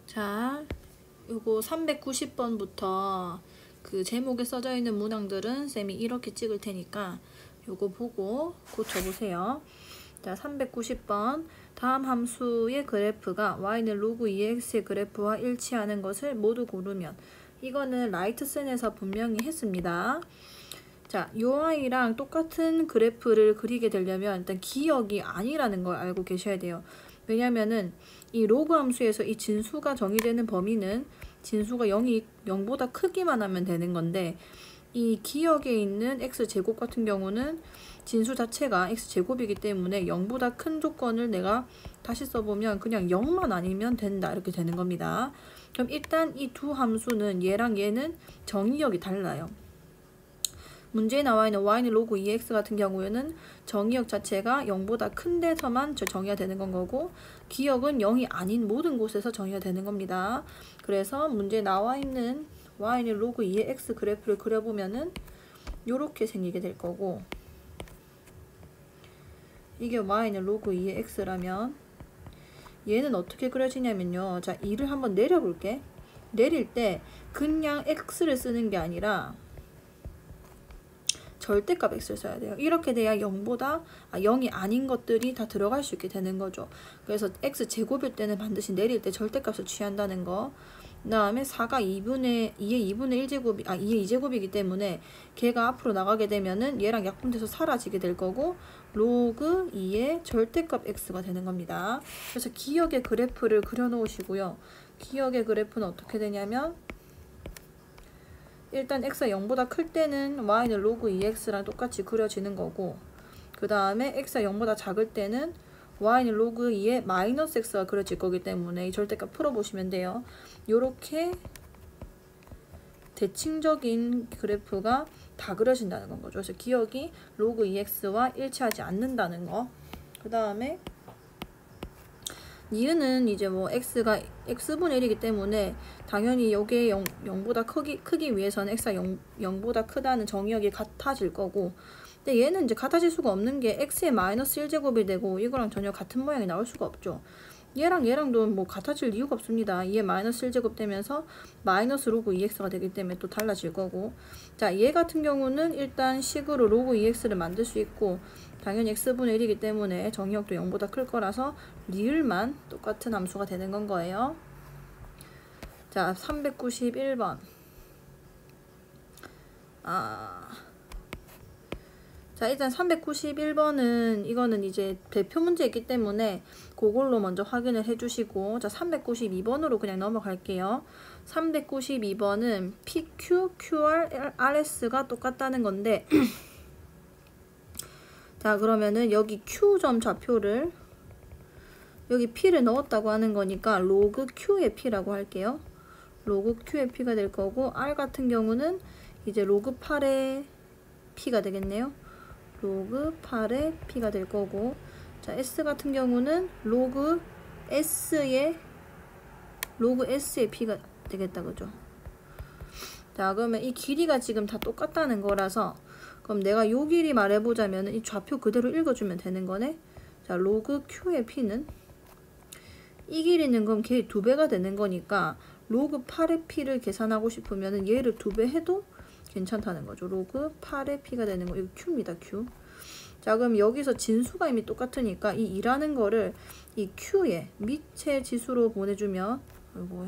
자, 요거 390번부터 그 제목에 써져 있는 문항들은 쌤이 이렇게 찍을 테니까 요거 보고 고쳐보세요. 자, 390번. 다음 함수의 그래프가 y는 로그 2x의 그래프와 일치하는 것을 모두 고르면. 이거는 라이트슨에서 분명히 했습니다. 자, 요 아이랑 똑같은 그래프를 그리게 되려면 일단 기역이 아니라는 걸 알고 계셔야 돼요. 왜냐면은 이 로그 함수에서 이 진수가 정의되는 범위는 진수가 0보다 크기만 하면 되는 건데, 이 기역에 있는 x제곱 같은 경우는 진수 자체가 x제곱이기 때문에 0보다 큰 조건을 내가 다시 써보면 그냥 0만 아니면 된다, 이렇게 되는 겁니다. 그럼 일단 이 두 함수는 얘랑 얘는 정의역이 달라요. 문제에 나와 있는 y는 로그 2x 같은 경우에는 정의역 자체가 0보다 큰 데서만 정의가 되는 건 거고, 기역은 0이 아닌 모든 곳에서 정의가 되는 겁니다. 그래서 문제에 나와 있는 y는 로그 2의 x 그래프를 그려보면은 요렇게 생기게 될 거고, 이게 y는 로그 2의 x라면 얘는 어떻게 그려지냐면요. 자, 2를 한번 내려볼게. 내릴 때 그냥 x를 쓰는 게 아니라 절대값 x를 써야 돼요. 이렇게 돼야 0이 아닌 것들이 다 들어갈 수 있게 되는 거죠. 그래서 x제곱일 때는 반드시 내릴 때 절대값을 취한다는 거. 그 다음에 4가 2의 2제곱이 2의 2제곱이기 때문에 걔가 앞으로 나가게 되면은 얘랑 약분돼서 사라지게 될 거고, 로그 2의 절대값 x가 되는 겁니다. 그래서 기역의 그래프를 그려 놓으시고요. 기역의 그래프는 어떻게 되냐면, 일단 x가 0보다 클 때는 y는 로그 2x랑 똑같이 그려지는 거고, 그 다음에 x가 0보다 작을 때는 y는 로그 2의 마이너스 x가 그려질 거기 때문에 이 절대값 풀어보시면 돼요. 요렇게 대칭적인 그래프가 다 그려진다는 건 거죠. 그래서 기역이 로그 2x와 일치하지 않는다는 거. 그 다음에 니은은 이제 뭐 x가 x분의 1이기 때문에 당연히 여기에 0보다 크기 위해서는 x가 0보다 크다는 정의역이 같아질 거고, 근데 얘는 이제 같아질 수가 없는 게 x의 마이너스 1제곱이 되고 이거랑 전혀 같은 모양이 나올 수가 없죠. 얘랑도 뭐 같아질 이유가 없습니다. 얘 마이너스 1제곱 되면서 마이너스 로그 2x가 되기 때문에 또 달라질 거고, 자, 얘 같은 경우는 일단 식으로 로그 2x를 만들 수 있고, 당연히 x분의 1이기 때문에 정의역도 0보다 클 거라서 리을만 똑같은 함수가 되는 건 거예요. 자, 391번. 자, 일단 391번은 이거는 이제 대표 문제이기 때문에 그걸로 먼저 확인을 해주시고, 자, 392번으로 그냥 넘어갈게요. 392번은 PQ, QR, RS가 똑같다는 건데 자, 그러면은 여기 Q점 좌표를 여기 P를 넣었다고 하는 거니까 로그 Q의 P라고 할게요. 로그 Q의 P가 될 거고, R 같은 경우는 이제 로그 8의 P가 되겠네요. 로그 8의 P가 될 거고, 자, S 같은 경우는 로그 S의 P가 되겠다, 그죠? 자, 그러면 이 길이가 지금 다 똑같다는 거라서, 그럼 내가 요 길이 말해보자면 이 좌표 그대로 읽어주면 되는 거네. 자, 로그 Q의 P는 이 길이는 그럼 걔 2배가 되는 거니까 로그 8의 P를 계산하고 싶으면 얘를 2배 해도 괜찮다는 거죠. 로그 8의 P가 되는 거. 이거 Q입니다, Q. 자, 그럼 여기서 진수가 이미 똑같으니까 이 2라는 거를 이 Q의 밑의 지수로 보내주면, 뭐야,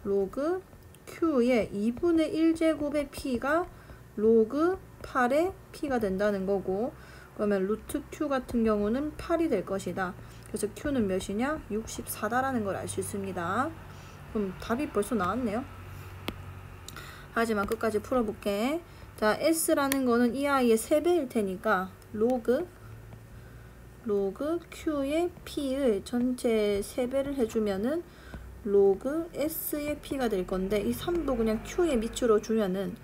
로그 Q의 2분의 1제곱의 P가 로그 8의 P가 된다는 거고, 그러면 루트 Q 같은 경우는 8이 될 것이다. 그래서 Q는 몇이냐? 64다라는 걸 알 수 있습니다. 그럼 답이 벌써 나왔네요. 하지만 끝까지 풀어볼게. 자, S라는 거는 이 아이의 3배일 테니까 로그 Q의 P의 전체 3배를 해주면은 로그 S의 P가 될 건데, 이 3도 그냥 Q의 밑으로 주면은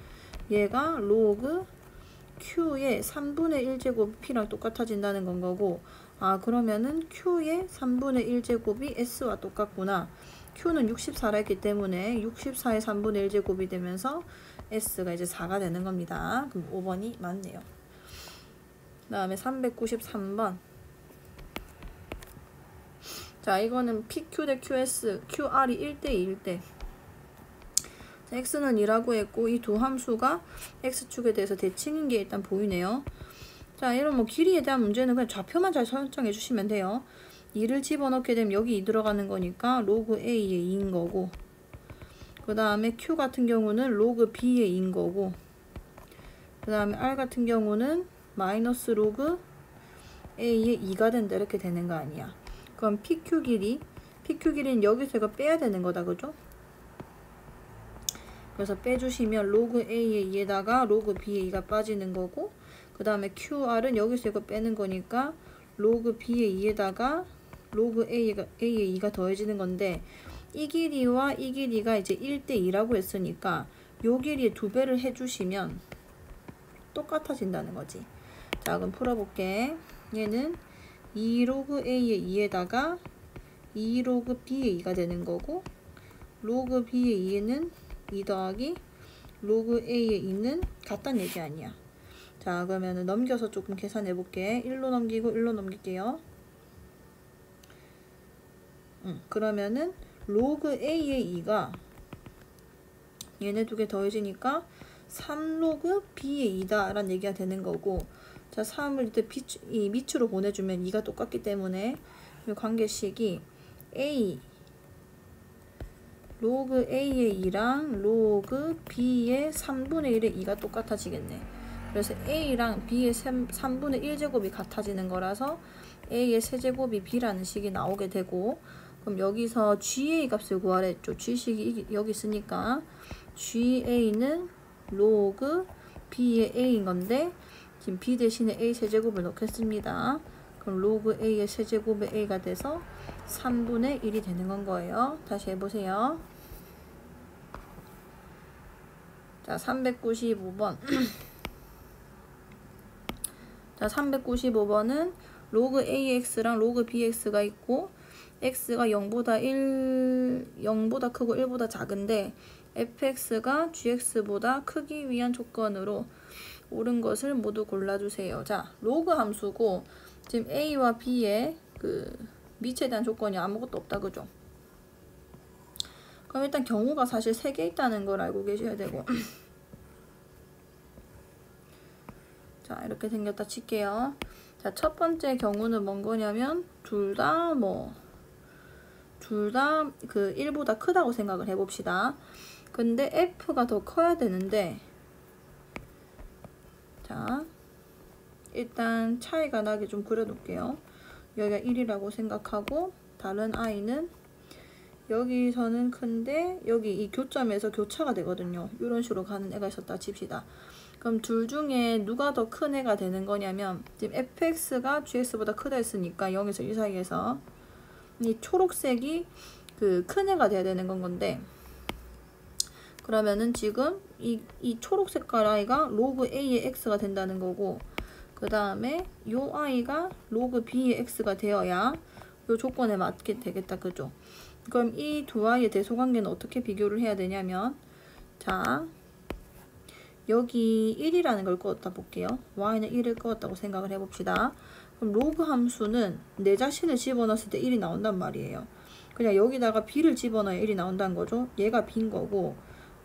얘가 로그 Q의 3분의 1제곱 P랑 똑같아진다는 건 거고, 그러면은 Q의 3분의 1제곱이 S와 똑같구나. Q는 64라 했기 때문에 64의 3분의 1제곱이 되면서 S가 이제 4가 되는 겁니다. 그럼 5번이 맞네요. 그 다음에 393번. 자, 이거는 PQ 대 QS, QR이 1대2일 때 x는 2라고 했고 이 두 함수가 x축에 대해서 대칭인 게 일단 보이네요. 자, 이런 뭐 길이에 대한 문제는 그냥 좌표만 잘 설정해 주시면 돼요. 2를 집어넣게 되면 여기 2 들어가는 거니까 로그 A의 2인 거고, 그 다음에 Q 같은 경우는 로그 B의 2인 거고, 그 다음에 R 같은 경우는 마이너스 로그 A의 2가 된다 이렇게 되는 거 아니야. 그럼 PQ 길이는 여기서 이거 빼야 되는 거다, 그죠? 그래서 빼주시면 로그 A의 2에다가 로그 B의 2가 빠지는 거고, 그 다음에 QR은 여기서 이거 빼는 거니까 로그 B의 2에다가 로그 A의 2가 더해지는 건데, 이 길이와 이 길이가 이제 1대2라고 했으니까 요 길이의 2배를 해주시면 똑같아진다는 거지. 자, 그럼 풀어볼게. 얘는 2 로그 A의 2에다가 2 로그 B의 2가 되는 거고, 로그 B의 2는 2 더하기 로그 A의 2는 같다는 얘기 아니야. 자, 그러면은 넘겨서 조금 계산해 볼게. 1로 넘기고 1로 넘길게요. 그러면은 로그 A의 2가 얘네 두 개 더해지니까 3 로그 B의 2다 라는 얘기가 되는 거고, 자, 3을 이때 이 밑으로 보내주면 2가 똑같기 때문에 이 관계식이 A 로그 A의 2랑 로그 B의 3분의 1의 2가 똑같아지겠네. 그래서 A랑 B의 3분의 1제곱이 같아지는 거라서 A의 세제곱이 B라는 식이 나오게 되고, 그럼 여기서 GA 값을 구하랬죠. G식이 여기 있으니까 GA는 로그 B의 A인 건데 지금 B 대신에 A 세제곱을 넣겠습니다. 그럼 로그 A의 세제곱의 A가 돼서 3분의 1이 되는 건 거예요. 다시 해보세요. 자, 395번. 자, 395번은 로그 AX랑 로그 BX가 있고, X가 0보다 크고 1보다 작은데 fx가 gx보다 크기 위한 조건으로 옳은 것을 모두 골라주세요. 자, 로그 함수고 지금 A와 B의 그 미치에 대한 조건이 아무것도 없다, 그죠? 그럼 일단 경우가 사실 3개 있다는 걸 알고 계셔야 되고 자, 이렇게 생겼다 칠게요. 자, 첫 번째 경우는 뭔 거냐면 둘 다 그 1보다 크다고 생각을 해봅시다. 근데 F가 더 커야 되는데, 자, 일단 차이가 나게 좀 그려놓을게요. 여기가 1이라고 생각하고 다른 I는 여기서는 큰데 여기 이 교점에서 교차가 되거든요. 이런 식으로 가는 애가 있었다 칩시다. 그럼 둘 중에 누가 더 큰 애가 되는 거냐면, 지금 fx가 gx보다 크다 했으니까 0에서 1 사이에서 이 초록색이 그 큰 애가 돼야 되는 건데, 그러면은 지금 이 초록 색깔 i가 로그 a의 x가 된다는 거고, 그 다음에 요 i가 로그 b의 x가 되어야 요 조건에 맞게 되겠다, 그죠? 그럼 이 두 i의 대소관계는 어떻게 비교를 해야 되냐면, 자, 여기 1이라는 걸 꺼었다 볼게요. y는 1을 꺼었다고 생각을 해봅시다. 그럼 로그 함수는 내 자신을 집어넣었을 때 1이 나온단 말이에요. 그냥 여기다가 b를 집어넣어야 1이 나온다는 거죠. 얘가 b인 거고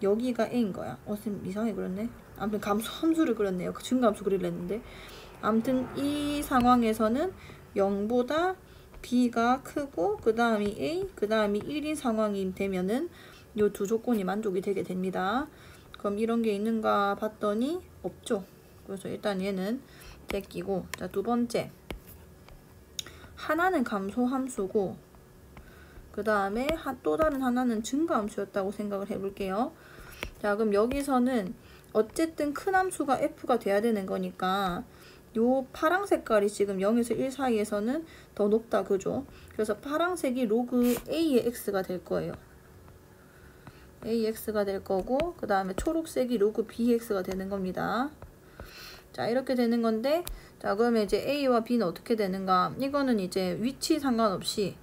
여기가 a인 거야. 쌤 이상하게 그렸네. 아무튼 함수를 그렸네요. 증가함수 그리려는데, 아무튼 이 상황에서는 0보다 b가 크고 그 다음이 a, 그 다음이 1인 상황이 되면은 요 두 조건이 만족이 되게 됩니다. 그럼 이런 게 있는가 봤더니 없죠. 그래서 일단 얘는 제끼고, 자, 두 번째 하나는 감소 함수고 그 다음에 또 다른 하나는 증가 함수였다고 생각을 해볼게요. 자, 그럼 여기서는 어쨌든 큰 함수가 f가 돼야 되는 거니까 요 파랑 색깔이 지금 0에서 1 사이에서는 더 높다, 그죠? 그래서 파랑색이 로그 a의 x가 될 거예요. AX가 될 거고, 그 다음에 초록색이 로그 BX가 되는 겁니다. 자, 이렇게 되는 건데, 자, 그러면 이제 A와 B는 어떻게 되는가? 이거는 이제 위치 상관없이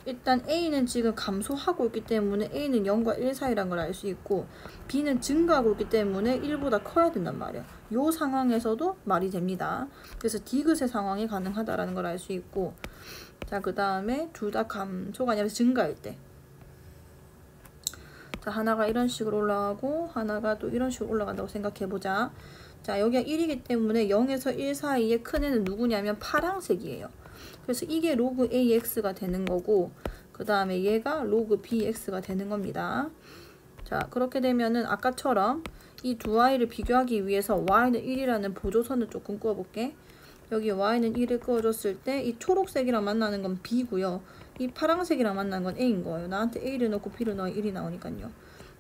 일단 A는 지금 감소하고 있기 때문에 A는 0과 1 사이란 걸 알 수 있고, B는 증가하고 있기 때문에 1보다 커야 된단 말이야. 요 상황에서도 말이 됩니다. 그래서 디귿의 상황이 가능하다라는 걸 알 수 있고, 자, 그 다음에 둘 다 감소가 아니라 증가일 때. 자, 하나가 이런 식으로 올라가고 하나가 또 이런 식으로 올라간다고 생각해보자. 자, 여기가 1이기 때문에 0에서 1 사이에 큰 애는 누구냐면 파란색이에요. 그래서 이게 로그 AX가 되는 거고, 그 다음에 얘가 로그 BX가 되는 겁니다. 자, 그렇게 되면은 아까처럼 이 두 아이를 비교하기 위해서 y는 1이라는 보조선을 조금 그어볼게. 여기 y는 1을 그어줬을 때 이 초록색이랑 만나는 건 b고요. 이 파란색이랑 만나는 건 a인 거예요. 나한테 a를 넣고 b를 넣어 1이 나오니까요.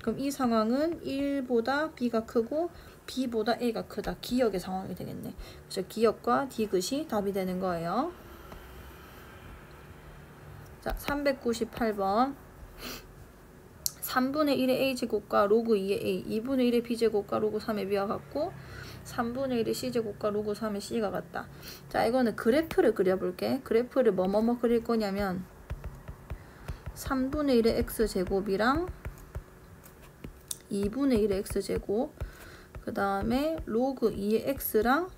그럼 이 상황은 1보다 b가 크고 b보다 a가 크다. 기역의 상황이 되겠네. 그래서 기역과 디귿이 답이 되는 거예요. 자, 398번. 3분의 1의 a제곱과 로그 2의 a, 2분의 1의 b제곱과 로그 3의 b와 같고 3분의 1의 c제곱과 로그 3의 c가 같다. 자, 이거는 그래프를 그려볼게. 그래프를 뭐뭐뭐 그릴 거냐면 3분의 1의 x제곱이랑 2분의 1의 x제곱, 그 다음에 로그 2의 x랑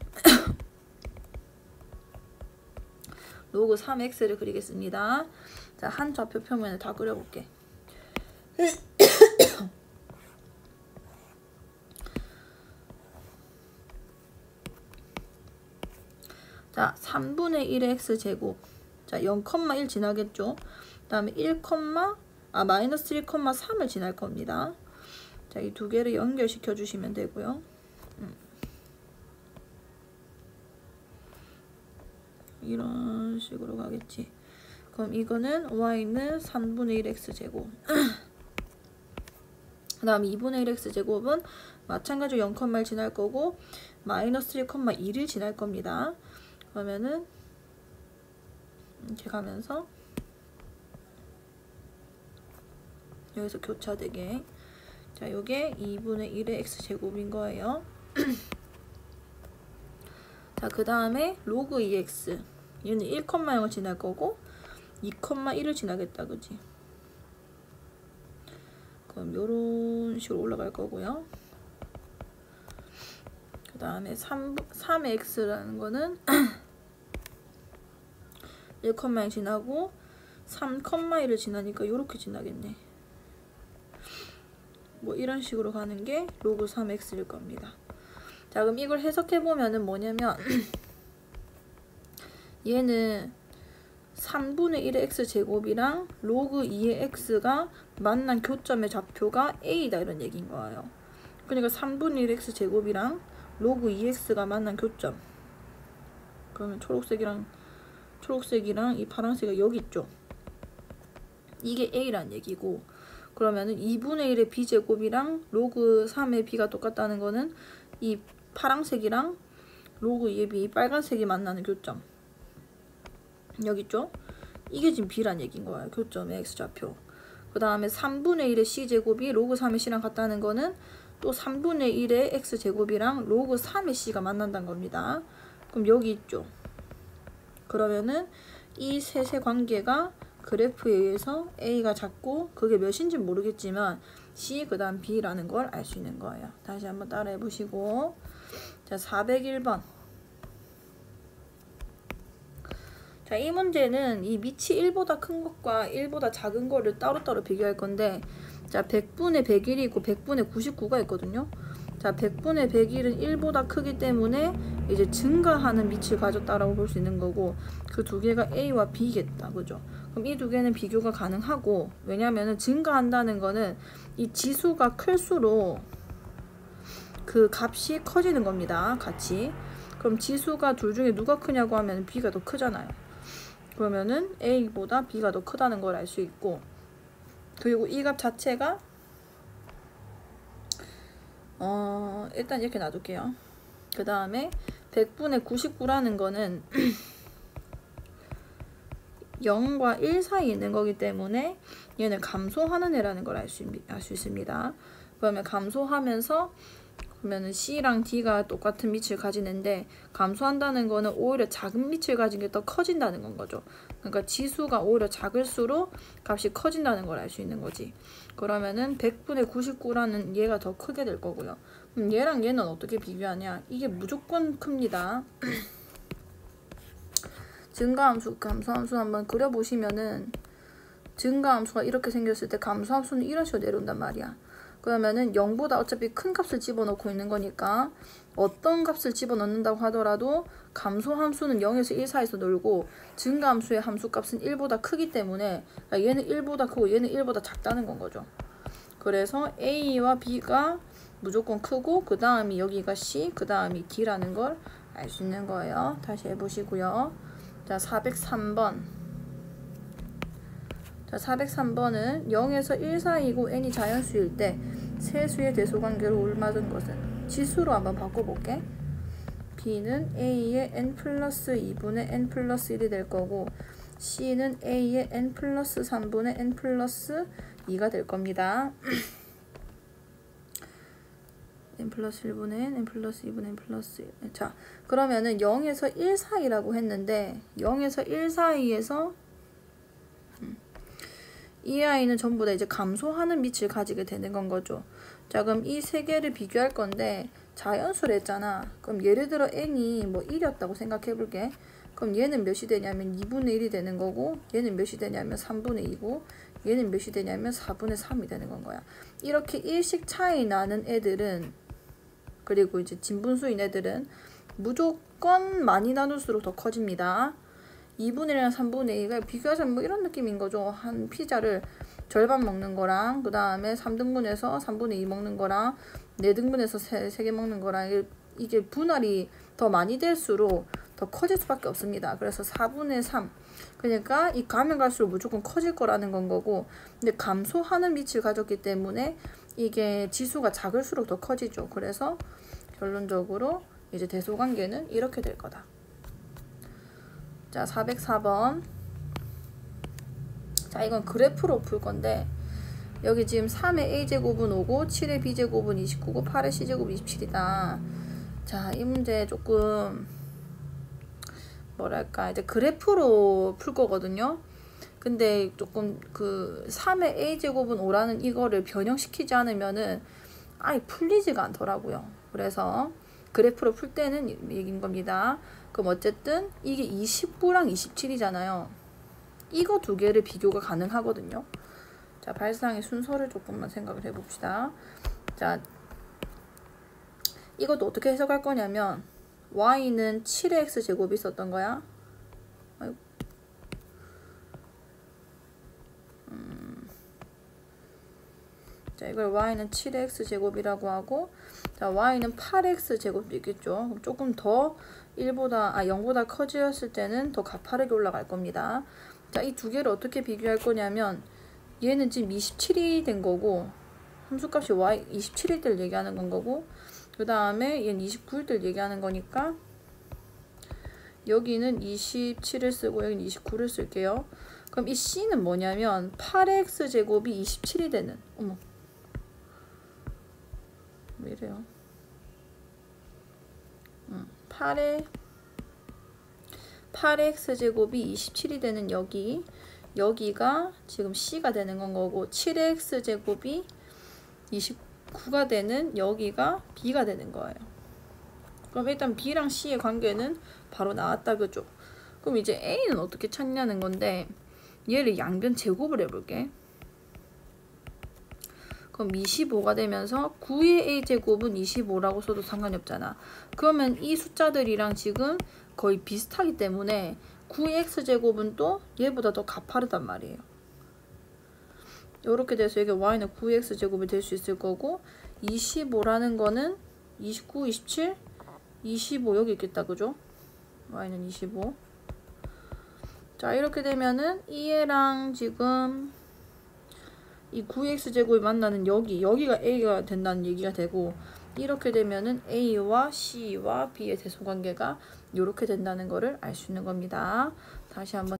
로그 3의 x를 그리겠습니다. 자, 한 좌표 표면을 다 그려볼게. 자, 3분의 1의 x제곱. 자, 0,1 지나겠죠? 그 다음에 마이너스 1,3을 지날 겁니다. 자, 이 두 개를 연결시켜 주시면 되고요. 이런 식으로 가겠지. 그럼 이거는 y는 3분의 1 x제곱. 그 다음에 2분의 1 x제곱은 마찬가지로 0,1 지날 거고 마이너스 1,2를 지날 겁니다. 그러면은 이렇게 가면서 여기서 교차되게, 자, 요게 2분의 1의 x제곱인 거예요. 자, 그 다음에 로그 2x, 얘는 1,0을 지날 거고 2,1을 지나겠다, 그지? 그럼 요런 식으로 올라갈 거고요. 그 다음에 3의 x라는 거는 1,0 지나고 3,1을 지나니까 요렇게 지나겠네. 뭐 이런 식으로 가는 게 로그 3x일 겁니다. 자, 그럼 이걸 해석해 보면은 뭐냐면 얘는 3분의 1의 x제곱이랑 로그 2의 x가 만난 교점의 좌표가 a다 이런 얘기인 거예요. 그러니까 3분의 1의 x제곱이랑 로그 2x가 만난 교점, 그러면 초록색이랑 이 파란색이 여기 있죠. 이게 a란 얘기고, 그러면은 2분의 1의 b제곱이랑 로그 3의 b가 똑같다는 거는 이 파란색이랑 로그 2의 b, 빨간색이 만나는 교점 여기 있죠? 이게 지금 b란 얘기인 거예요. 교점의 x좌표. 그 다음에 3분의 1의 c제곱이 로그 3의 c랑 같다는 거는 또 3분의 1의 x제곱이랑 로그 3의 c가 만난다는 겁니다. 그럼 여기 있죠. 그러면은 이 셋의 관계가 그래프에 의해서 a가 작고 그게 몇인지 모르겠지만 c 그 다음 b라는 걸 알 수 있는 거예요. 다시 한번 따라해 보시고, 자, 401번. 자, 이 문제는 이 밑이 1보다 큰 것과 1보다 작은 거를 따로따로 비교할 건데, 자, 100분의 101이 있고 100분의 99가 있거든요. 자, 100분의 101은 1보다 크기 때문에 이제 증가하는 밑을 가졌다라고 볼 수 있는 거고, 그 두 개가 a와 b겠다, 그죠? 그럼 이 두 개는 비교가 가능하고, 왜냐면은 증가한다는 거는 이 지수가 클수록 그 값이 커지는 겁니다, 같이. 그럼 지수가 둘 중에 누가 크냐고 하면 b가 더 크잖아요. 그러면은 a보다 b가 더 크다는 걸 알 수 있고, 그리고 이 값 자체가 일단 이렇게 놔둘게요. 그 다음에 100분의 99라는 거는 0과 1 사이에 있는 거기 때문에 얘는 감소하는 애라는 걸 알 수 있습니다. 그러면 감소하면서, 그러면은 C랑 D가 똑같은 밑을 가지는데 감소한다는 거는 오히려 작은 밑을 가진 게 더 커진다는 건 거죠. 그러니까 지수가 오히려 작을수록 값이 커진다는 걸 알 수 있는 거지. 그러면은 100분의 99라는 얘가 더 크게 될 거고요. 그럼 얘랑 얘는 어떻게 비교하냐? 이게 무조건 큽니다. 증가함수, 감소함수 한번 그려보시면은 증가함수가 이렇게 생겼을 때 감소함수는 이런 식으로 내려온단 말이야. 그러면은 0보다 어차피 큰 값을 집어넣고 있는 거니까 어떤 값을 집어넣는다고 하더라도 감소함수는 0에서 1 사이에서 놀고 증가함수의 함수값은 1보다 크기 때문에 얘는 1보다 크고 얘는 1보다 작다는 건 거죠. 그래서 A와 B가 무조건 크고 그 다음이 여기가 C, 그 다음이 D라는 걸 알 수 있는 거예요. 다시 해보시고요. 자, 403번. 자, 403번은 0에서 1 사이이고 n이 자연수일 때 세 수의 대소관계로 올맞은 것은 지수로 한번 바꿔볼게. B는 A의 n 플러스 2분의 n 플러스 1이 될 거고 C는 A의 n 플러스 3분의 n 플러스 2가 될 겁니다. n 플러스 1분의 n 플러스 2분의 n 플러스 1. 자, 그러면은 0에서 1 사이라고 했는데 0에서 1 사이에서 이 아이는 전부 다 이제 감소하는 밑을 가지게 되는 건 거죠. 자, 그럼 이 세 개를 비교할 건데 자연수를 했잖아. 그럼 예를 들어 n이 뭐 1이었다고 생각해 볼게. 그럼 얘는 몇이 되냐면 2분의 1이 되는 거고 얘는 몇이 되냐면 3분의 2고 얘는 몇이 되냐면 4분의 3이 되는 건 거야. 이렇게 1씩 차이 나는 애들은, 그리고 이제 진분수인 애들은 무조건 많이 나눌수록 더 커집니다. 2분의 1이랑 3분의 2가 비교하자면 뭐 이런 느낌인 거죠. 한 피자를 절반 먹는 거랑 그 다음에 3등분해서 3분의 2 먹는 거랑 4등분해서 3개 먹는 거랑 이게 분할이 더 많이 될수록 더 커질 수밖에 없습니다. 그래서 4분의 3, 그러니까 이 가면 갈수록 무조건 커질 거라는 건 거고, 근데 감소하는 밑을 가졌기 때문에 이게 지수가 작을수록 더 커지죠. 그래서 결론적으로 이제 대소관계는 이렇게 될 거다. 자, 404번. 자, 이건 그래프로 풀 건데 여기 지금 3의 a제곱은 5고 7의 b제곱은 29고 8의 c제곱은 27이다. 자, 이 문제 조금 뭐랄까 이제 그래프로 풀 거거든요. 근데 조금 그 3의 a제곱은 5라는 이거를 변형시키지 않으면은 아예 풀리지가 않더라고요. 그래서 그래프로 풀 때는 얘기인 겁니다. 그럼 어쨌든 이게 29랑 27이잖아요. 이거 두 개를 비교가 가능하거든요. 자, 발상의 순서를 조금만 생각을 해봅시다. 자, 이것도 어떻게 해석할 거냐면 y는 7의 x제곱이 있었던 거야. 아이고. 자, 이걸 y는 7의 x제곱이라고 하고, 자, y는 8x 제곱도 있겠죠. 그럼 조금 더 0보다 커졌을 때는 더 가파르게 올라갈 겁니다. 자, 이 두 개를 어떻게 비교할 거냐면 얘는 지금 27이 된 거고 함수값이 y 27일 때를 얘기하는 건 거고, 그 다음에 얘는 29일 때를 얘기하는 거니까 여기는 27을 쓰고 여기는 29를 쓸게요. 그럼 이 c는 뭐냐면 8x 제곱이 27이 되는, 어머 왜 이래요? 8x 제곱이 27이 되는 여기가 지금 c가 되는 건 거고, 7x 제곱이 29가 되는 여기가 b가 되는 거예요. 그럼 일단 b랑 c의 관계는 바로 나왔다, 그죠? 그럼 이제 a는 어떻게 찾냐는 건데 얘를 양변 제곱을 해볼게. 그럼 25가 되면서 9의 a제곱은 25라고 써도 상관이 없잖아. 그러면 이 숫자들이랑 지금 거의 비슷하기 때문에 9의 x제곱은 또 얘보다 더 가파르단 말이에요. 이렇게 돼서 이게 y는 9의 x제곱이 될 수 있을 거고, 25라는 거는 29, 27, 25 여기 있겠다, 그죠? y는 25. 자, 이렇게 되면은 얘랑 지금 이 9x제곱이 만나는 여기가 a가 된다는 얘기가 되고, 이렇게 되면은 a와 c와 b의 대소관계가 이렇게 된다는 거를 알 수 있는 겁니다. 다시 한번